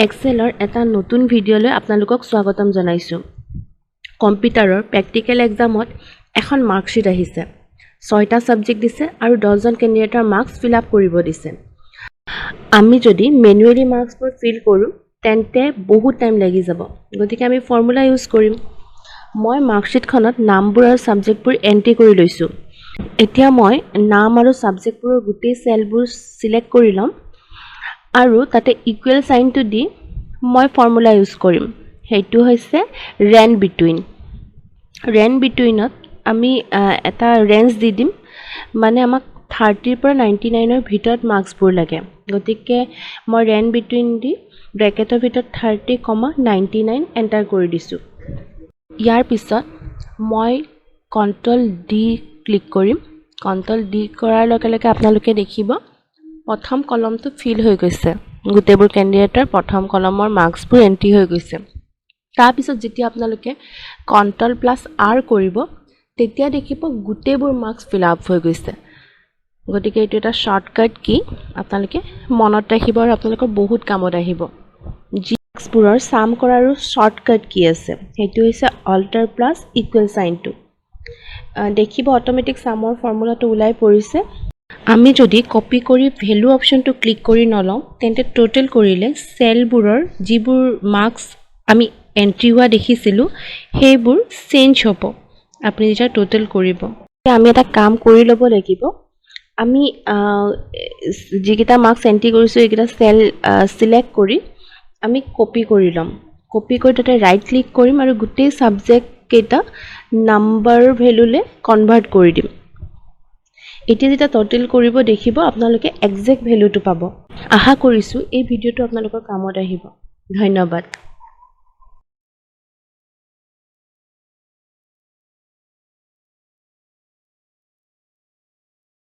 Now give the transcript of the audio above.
এক্সেলৰ এটা নতুন ভিডিঅ'লৈ আপোনালোকক স্বাগতম জনাইছোঁ। কম্পিউটাৰৰ প্ৰেক্টিকেল এক্সামত এখন মাৰ্কশ্বিট আহিছে। 6টা সাবজেক্ট দিছে আৰু 10জন কেণ্ডিডেটৰ মাৰ্কছ ফিল আপ কৰিব দিছে। আমি যদি মেনুৱেলি মাৰ্কছবোৰ ফিল কৰোঁ তেন্তে বহুত টাইম লাগি যাব। গতিকে আমি ফৰ্মুলা ইউজ কৰিম। মই মাৰ্কশ্বিটখনত নামবোৰ আৰু সাবজেক্টবোৰ এন্ট্ৰি কৰি লৈছোঁ। এতিয়া মই নাম আৰু সাবজেক্টবোৰৰ গোটেই সেলবোৰ সিলেক্ট কৰি ল'ম আৰু তাতে ইকুৱেল সাইনটো দি মই ফৰ্মুলা ইউজ কৰিম। সেইটো হৈছে Randbetween। Randbetweenত আমি এটা ৰেঞ্জ দি দিম, মানে আমাক 30 পৰা 99ৰ ভিতৰত মাৰ্কছবোৰ লাগে। গতিকে মই Randbetween দি ব্ৰেকেটৰ ভিতৰত 30,99 এণ্টাৰ কৰি দিছোঁ। ইয়াৰ পিছত মই Ctrl+D ক্লিক কৰিম। Ctrl+D কৰাৰ লগে লগে আপোনালোকে দেখিব প্ৰথম কলমটো ফিল হৈ গৈছে। গোটেইবোৰ কেণ্ডিডেটৰ প্ৰথম কলমৰ মাৰ্কছবোৰ এন্ট্ৰি হৈ গৈছে। তাৰপিছত যেতিয়া আপোনালোকে Ctrl+R কৰিব তেতিয়া দেখিব গোটেইবোৰ মাৰ্কছ ফিল আপ হৈ গৈছে। গতিকে এইটো এটা শৰ্টকাট কি, আপোনালোকে মনত ৰাখিব আৰু আপোনালোকৰ বহুত কামত আহিব। যি মাৰ্কছবোৰৰ সাম কৰাৰো শৰ্টকাট কি আছে, সেইটো হৈছে Alt+ ইকুৱেল সাইনটো। দেখিব অটোমেটিক সামৰ ফৰ্মুলাটো ওলাই পৰিছে। আমি যদি কপি কৰি ভ্যালু অপশনটো ক্লিক কৰি নলওঁ তেন্তে টোটেল কৰিলে সেলবোৰৰ যিবোৰ মাৰ্কছ আমি এন্ট্ৰি হোৱা দেখিছিলোঁ সেইবোৰ চেঞ্জ হ'ব আপুনি যেতিয়া টোটেল কৰিব। আমি এটা কাম কৰি ল'ব লাগিব। আমি যিকেইটা মাৰ্কছ এন্ট্ৰি কৰিছোঁ এইকেইটা সেল সিলেক্ট কৰি আমি কপি কৰি ল'ম। কপি কৰি তাতে ৰাইট ক্লিক কৰিম আৰু গোটেই সাবজেক্ট কেইটা নাম্বাৰ ভ্যালুলে কনভাৰ্ট কৰি দিম। এতিয়া যেতিয়া টোটেল কৰিব দেখিব আপোনালোকে একজেক্ট ভ্যালুটো পাব। আশা কৰিছোঁ এই ভিডিঅ'টো আপোনালোকৰ কামত আহিব। ধন্যবাদ।